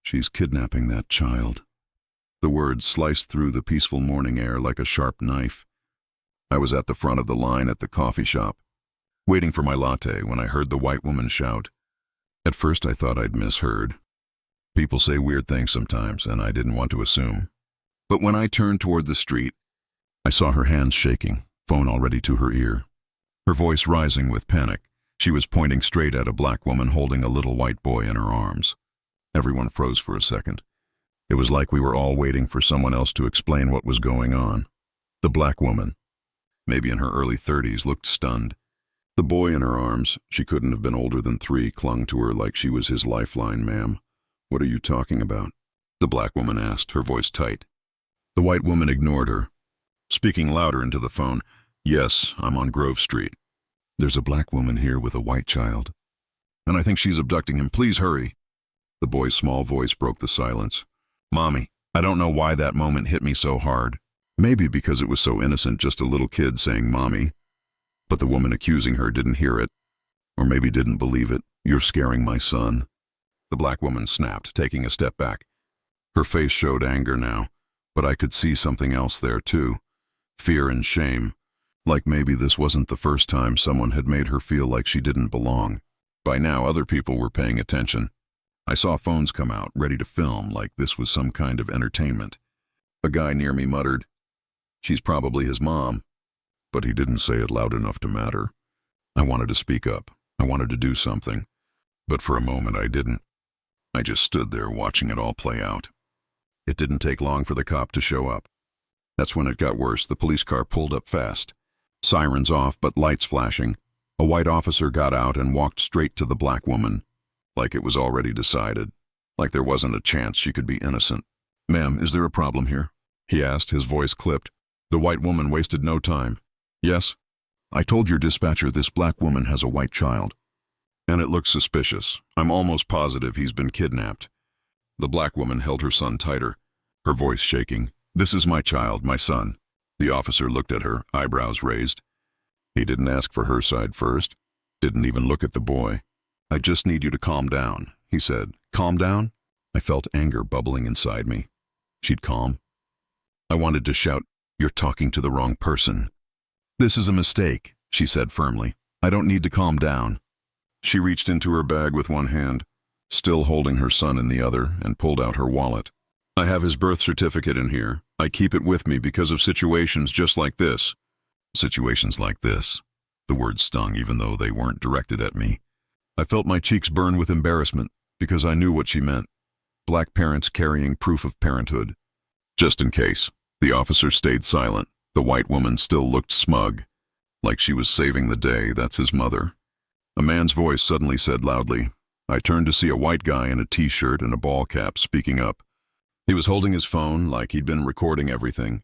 She's kidnapping that child. The words sliced through the peaceful morning air like a sharp knife. I was at the front of the line at the coffee shop, waiting for my latte when I heard the white woman shout. At first I thought I'd misheard. People say weird things sometimes, and I didn't want to assume. But when I turned toward the street, I saw her hands shaking, phone already to her ear. Her voice rising with panic. She was pointing straight at a black woman holding a little white boy in her arms. Everyone froze for a second. It was like we were all waiting for someone else to explain what was going on. The black woman, maybe in her early 30s, looked stunned. The boy in her arms, she couldn't have been older than 3, clung to her like she was his lifeline. "Ma'am, what are you talking about?" the black woman asked, her voice tight. The white woman ignored her, speaking louder into the phone. "Yes, I'm on Grove Street. There's a black woman here with a white child, and I think she's abducting him. Please hurry." The boy's small voice broke the silence. "Mommy, I don't know why that moment hit me so hard. Maybe because it was so innocent, just a little kid saying mommy. But the woman accusing her didn't hear it, or maybe didn't believe it. "You're scaring my son." The black woman snapped, taking a step back. Her face showed anger now, but I could see something else there too. Fear and shame. Like maybe this wasn't the first time someone had made her feel like she didn't belong. By now, other people were paying attention. I saw phones come out, ready to film, like this was some kind of entertainment. A guy near me muttered, "She's probably his mom." But he didn't say it loud enough to matter. I wanted to speak up. I wanted to do something. But for a moment I didn't. I just stood there watching it all play out. It didn't take long for the cop to show up. That's when it got worse. The police car pulled up fast. Sirens off, but lights flashing. A white officer got out and walked straight to the black woman, like it was already decided, like there wasn't a chance she could be innocent. "Ma'am, is there a problem here?" he asked, his voice clipped. The white woman wasted no time. "Yes? I told your dispatcher this black woman has a white child, and it looks suspicious. I'm almost positive he's been kidnapped." The black woman held her son tighter, her voice shaking. "This is my child, my son." The officer looked at her, eyebrows raised. He didn't ask for her side first, didn't even look at the boy. "I just need you to calm down," he said. "Calm down?" I felt anger bubbling inside me. She'd calm? I wanted to shout, "You're talking to the wrong person." "This is a mistake," she said firmly. "I don't need to calm down." She reached into her bag with one hand, still holding her son in the other, and pulled out her wallet. "I have his birth certificate in here. I keep it with me because of situations just like this." Situations like this. The words stung even though they weren't directed at me. I felt my cheeks burn with embarrassment because I knew what she meant. Black parents carrying proof of parenthood. Just in case, the officer stayed silent. The white woman still looked smug, like she was saving the day. "That's his mother." A man's voice suddenly said loudly. I turned to see a white guy in a t-shirt and a ball cap speaking up. He was holding his phone like he'd been recording everything.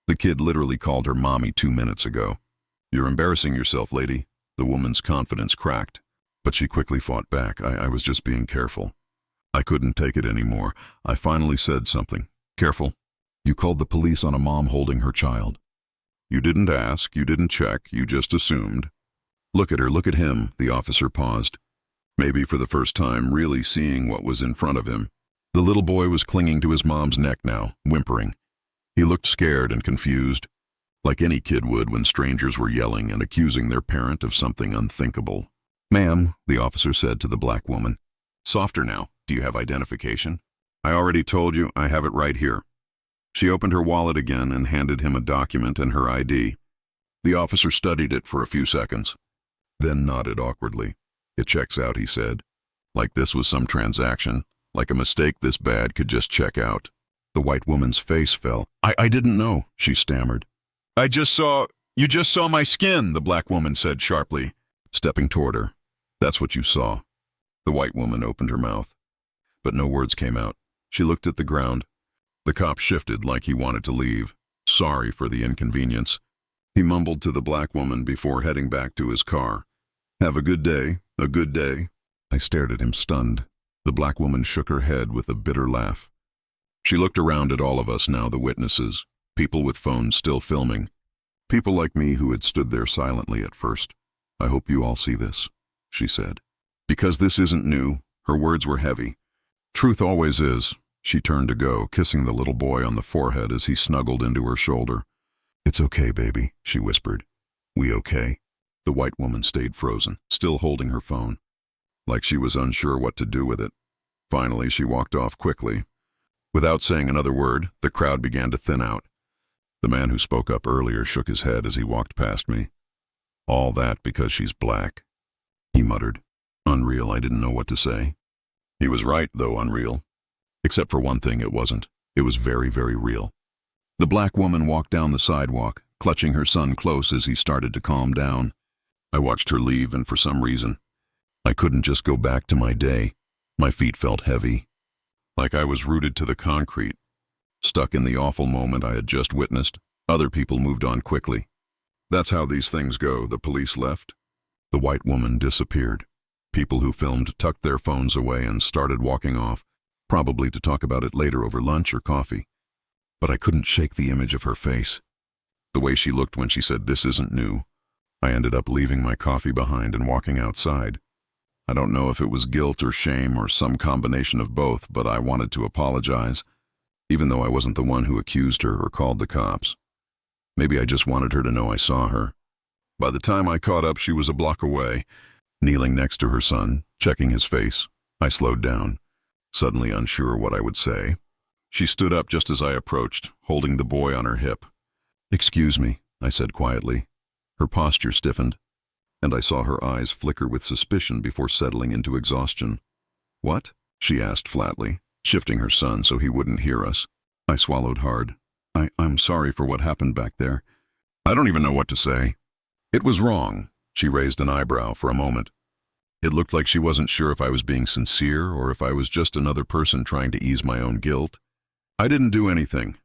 "The kid literally called her mommy 2 minutes ago." "You're embarrassing yourself, lady." The woman's confidence cracked, but she quickly fought back. I was just being careful. I couldn't take it anymore. I finally said something. "Careful? You called the police on a mom holding her child. You didn't ask, you didn't check, you just assumed." "Look at her, look at him." The officer paused, maybe for the first time really seeing what was in front of him. The little boy was clinging to his mom's neck now, whimpering. He looked scared and confused, like any kid would when strangers were yelling and accusing their parent of something unthinkable. "Ma'am," the officer said to the black woman. "Softer now. Do you have identification?" "I already told you. I have it right here." She opened her wallet again and handed him a document and her ID. The officer studied it for a few seconds, then nodded awkwardly. "It checks out," he said. Like this was some transaction, like a mistake this bad could just check out. The white woman's face fell. I didn't know," she stammered. You just saw my skin," the black woman said sharply, stepping toward her. "That's what you saw." The white woman opened her mouth, but no words came out. She looked at the ground. The cop shifted like he wanted to leave. Sorry for the inconvenience. He mumbled to the black woman before heading back to his car. "Have a good day, a good day." I stared at him stunned. The black woman shook her head with a bitter laugh. She looked around at all of us now, the witnesses, people with phones still filming, people like me who had stood there silently at first. "I hope you all see this," she said. Because this isn't new, her words were heavy. Truth always is. She turned to go, kissing the little boy on the forehead as he snuggled into her shoulder. It's okay, baby, she whispered. We okay? The white woman stayed frozen, still holding her phone, like she was unsure what to do with it. Finally, she walked off quickly. Without saying another word, the crowd began to thin out. The man who spoke up earlier shook his head as he walked past me. All that because she's black, he muttered. Unreal, I didn't know what to say. He was right, though unreal. Except for one thing, it wasn't. It was very, very real. The black woman walked down the sidewalk, clutching her son close as he started to calm down. I watched her leave, and for some reason, I couldn't just go back to my day. My feet felt heavy, like I was rooted to the concrete. Stuck in the awful moment I had just witnessed, other people moved on quickly. That's how these things go. The police left. The white woman disappeared. People who filmed tucked their phones away and started walking off, probably to talk about it later over lunch or coffee. But I couldn't shake the image of her face. The way she looked when she said, "This isn't new." I ended up leaving my coffee behind and walking outside. I don't know if it was guilt or shame or some combination of both, but I wanted to apologize, even though I wasn't the one who accused her or called the cops. Maybe I just wanted her to know I saw her. By the time I caught up, she was a block away, kneeling next to her son, checking his face. I slowed down, suddenly unsure what I would say. She stood up just as I approached, holding the boy on her hip. "Excuse me," I said quietly. Her posture stiffened, and I saw her eyes flicker with suspicion before settling into exhaustion. "What?" she asked flatly, shifting her son so he wouldn't hear us. I swallowed hard. I'm sorry for what happened back there. I don't even know what to say. It was wrong. She raised an eyebrow for a moment. It looked like she wasn't sure if I was being sincere or if I was just another person trying to ease my own guilt. "I didn't do anything,"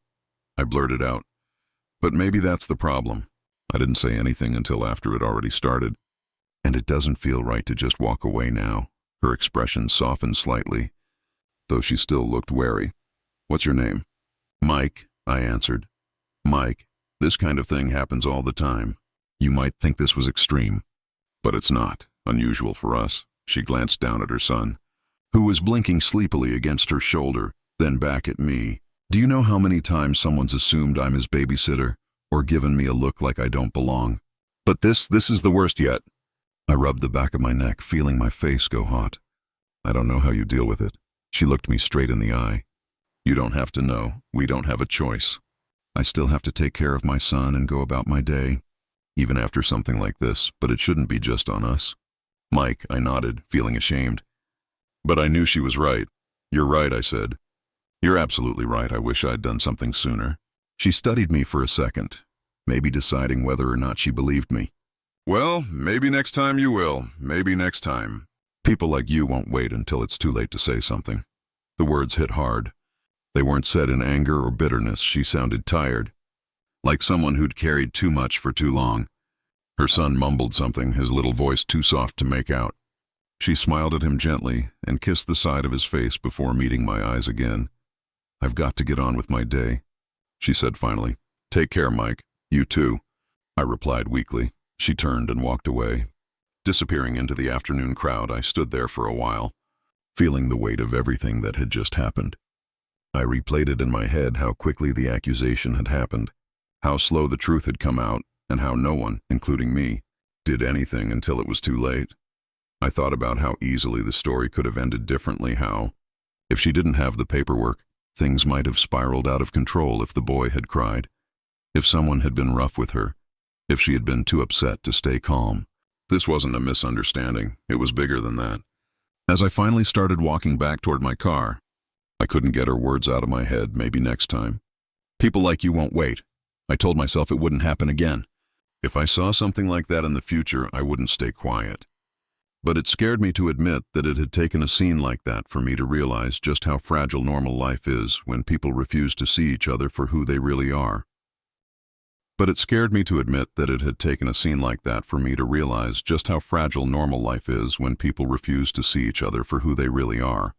I blurted out. But maybe that's the problem. I didn't say anything until after it already started. And it doesn't feel right to just walk away now. Her expression softened slightly, though she still looked wary. "What's your name?" "Mike," I answered. "Mike, this kind of thing happens all the time. You might think this was extreme, but it's not. Unusual for us." She glanced down at her son, who was blinking sleepily against her shoulder, then back at me. "Do you know how many times someone's assumed I'm his babysitter, or given me a look like I don't belong? But this is the worst yet." I rubbed the back of my neck, feeling my face go hot. "I don't know how you deal with it." She looked me straight in the eye. "You don't have to know. We don't have a choice. I still have to take care of my son and go about my day, even after something like this, but it shouldn't be just on us." "Mike," I nodded, feeling ashamed. But I knew she was right. "You're right," I said. "You're absolutely right. I wish I'd done something sooner." She studied me for a second, maybe deciding whether or not she believed me. "Well, maybe next time you will. Maybe next time. People like you won't wait until it's too late to say something." The words hit hard. They weren't said in anger or bitterness. She sounded tired, like someone who'd carried too much for too long. Her son mumbled something, his little voice too soft to make out. She smiled at him gently and kissed the side of his face before meeting my eyes again. "I've got to get on with my day," she said finally. "Take care, Mike. You too," I replied weakly. She turned and walked away. Disappearing into the afternoon crowd, I stood there for a while, feeling the weight of everything that had just happened. I replayed it in my head how quickly the accusation had happened, how slow the truth had come out, and how no one, including me, did anything until it was too late. I thought about how easily the story could have ended differently, how, if she didn't have the paperwork, things might have spiraled out of control if the boy had cried, if someone had been rough with her, if she had been too upset to stay calm. This wasn't a misunderstanding. It was bigger than that. As I finally started walking back toward my car, I couldn't get her words out of my head. "Maybe next time. People like you won't wait." I told myself it wouldn't happen again. If I saw something like that in the future, I wouldn't stay quiet. But it scared me to admit that it had taken a scene like that for me to realize just how fragile normal life is when people refuse to see each other for who they really are. But it scared me to admit that it had taken a scene like that for me to realize just how fragile normal life is when people refuse to see each other for who they really are.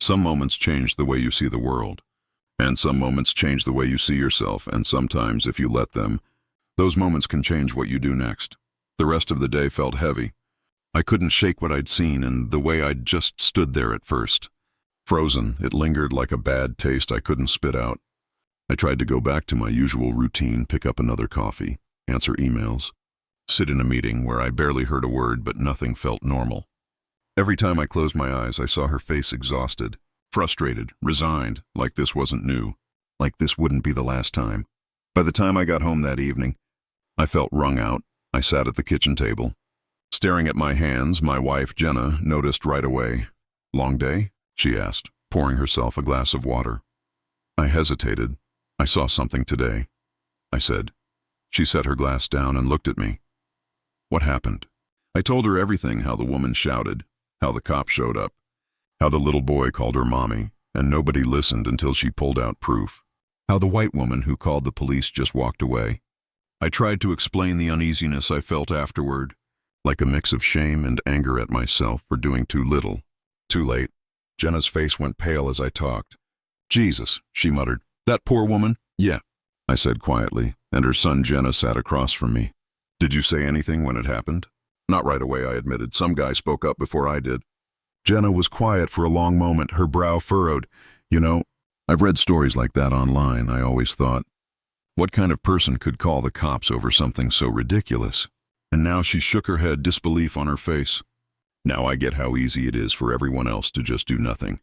Some moments change the way you see the world, and some moments change the way you see yourself, and sometimes, if you let them, those moments can change what you do next. The rest of the day felt heavy. I couldn't shake what I'd seen and the way I'd just stood there at first. Frozen, it lingered like a bad taste I couldn't spit out. I tried to go back to my usual routine, pick up another coffee, answer emails, sit in a meeting where I barely heard a word but nothing felt normal. Every time I closed my eyes, I saw her face exhausted, frustrated, resigned, like this wasn't new, like this wouldn't be the last time. By the time I got home that evening, I felt wrung out. I sat at the kitchen table. Staring at my hands, my wife, Jenna, noticed right away. "Long day?" she asked, pouring herself a glass of water. I hesitated. "I saw something today," I said. She set her glass down and looked at me. "What happened?" I told her everything, how the woman shouted, how the cop showed up, how the little boy called her mommy, and nobody listened until she pulled out proof, how the white woman who called the police just walked away. I tried to explain the uneasiness I felt afterward, like a mix of shame and anger at myself for doing too little. Too late. Jenna's face went pale as I talked. "Jesus," she muttered. "That poor woman?" "Yeah," I said quietly, and her son Jenna sat across from me. "Did you say anything when it happened?" "Not right away," I admitted. "Some guy spoke up before I did." Jenna was quiet for a long moment, her brow furrowed. "You know, I've read stories like that online. I always thought, what kind of person could call the cops over something so ridiculous?" And now she shook her head, disbelief on her face. "Now I get how easy it is for everyone else to just do nothing,"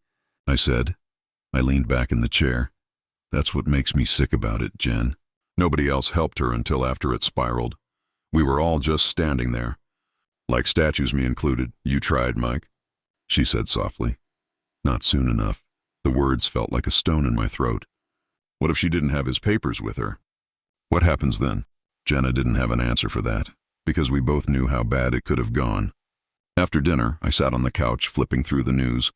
I said. I leaned back in the chair. "That's what makes me sick about it, Jen." Nobody else helped her until after it spiraled. We were all just standing there, like statues, me included. "You tried, Mike," she said softly. "Not soon enough." The words felt like a stone in my throat. "What if she didn't have his papers with her? What happens then?" Jenna didn't have an answer for that, because we both knew how bad it could have gone. After dinner, I sat on the couch flipping through the news.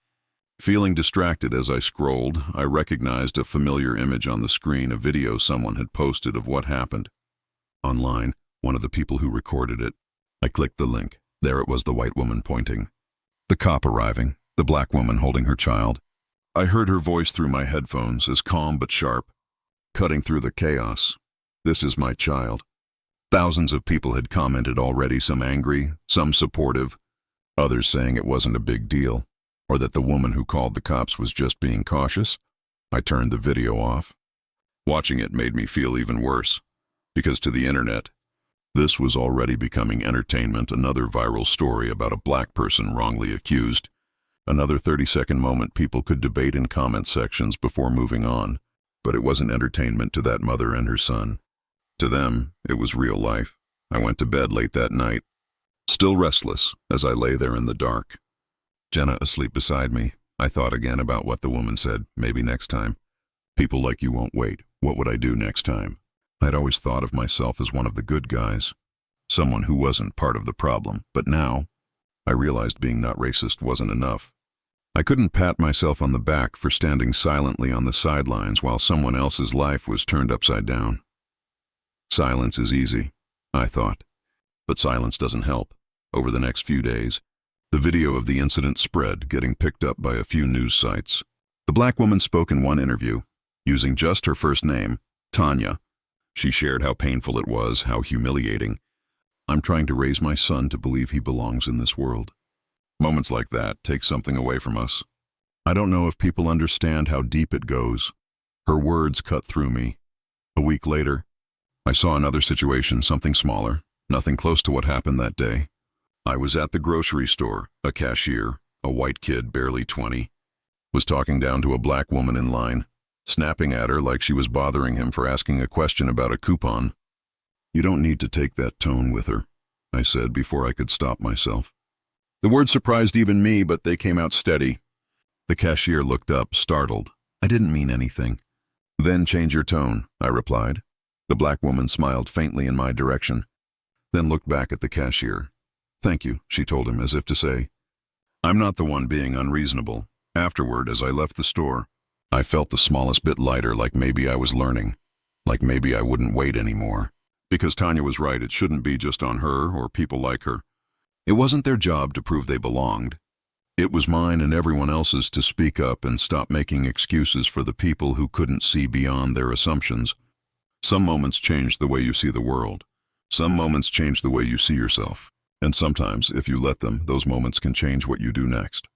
Feeling distracted as I scrolled, I recognized a familiar image on the screen, a video someone had posted of what happened. Online, one of the people who recorded it. I clicked the link. There it was, the white woman pointing. The cop arriving, the black woman holding her child. I heard her voice through my headphones, as calm but sharp, cutting through the chaos. "This is my child." Thousands of people had commented already, some angry, some supportive, others saying it wasn't a big deal, or that the woman who called the cops was just being cautious. I turned the video off. Watching it made me feel even worse, because to the internet, this was already becoming entertainment, another viral story about a black person wrongly accused, another 30-second moment people could debate in comment sections before moving on. But it wasn't entertainment to that mother and her son. To them, it was real life. I went to bed late that night, still restless as I lay there in the dark. Jenna asleep beside me. I thought again about what the woman said. Maybe next time. People like you won't wait. What would I do next time? I'd always thought of myself as one of the good guys, someone who wasn't part of the problem. But now, I realized being not racist wasn't enough. I couldn't pat myself on the back for standing silently on the sidelines while someone else's life was turned upside down. Silence is easy, I thought. But silence doesn't help. Over the next few days, the video of the incident spread, getting picked up by a few news sites. The black woman spoke in one interview, using just her first name, Tanya. She shared how painful it was, how humiliating. "I'm trying to raise my son to believe he belongs in this world." Moments like that take something away from us. I don't know if people understand how deep it goes. Her words cut through me. A week later, I saw another situation, something smaller, nothing close to what happened that day. I was at the grocery store. A cashier, a white kid, barely 20, was talking down to a black woman in line, snapping at her like she was bothering him for asking a question about a coupon. "You don't need to take that tone with her," I said before I could stop myself. The words surprised even me, but they came out steady. The cashier looked up, startled. "I didn't mean anything." "Then change your tone," I replied. The black woman smiled faintly in my direction, then looked back at the cashier. "Thank you," she told him, as if to say, "I'm not the one being unreasonable." Afterward, as I left the store, I felt the smallest bit lighter, like maybe I was learning, like maybe I wouldn't wait anymore. Because Tanya was right, it shouldn't be just on her or people like her. It wasn't their job to prove they belonged. It was mine and everyone else's to speak up and stop making excuses for the people who couldn't see beyond their assumptions. Some moments change the way you see the world. Some moments change the way you see yourself. And sometimes, if you let them, those moments can change what you do next.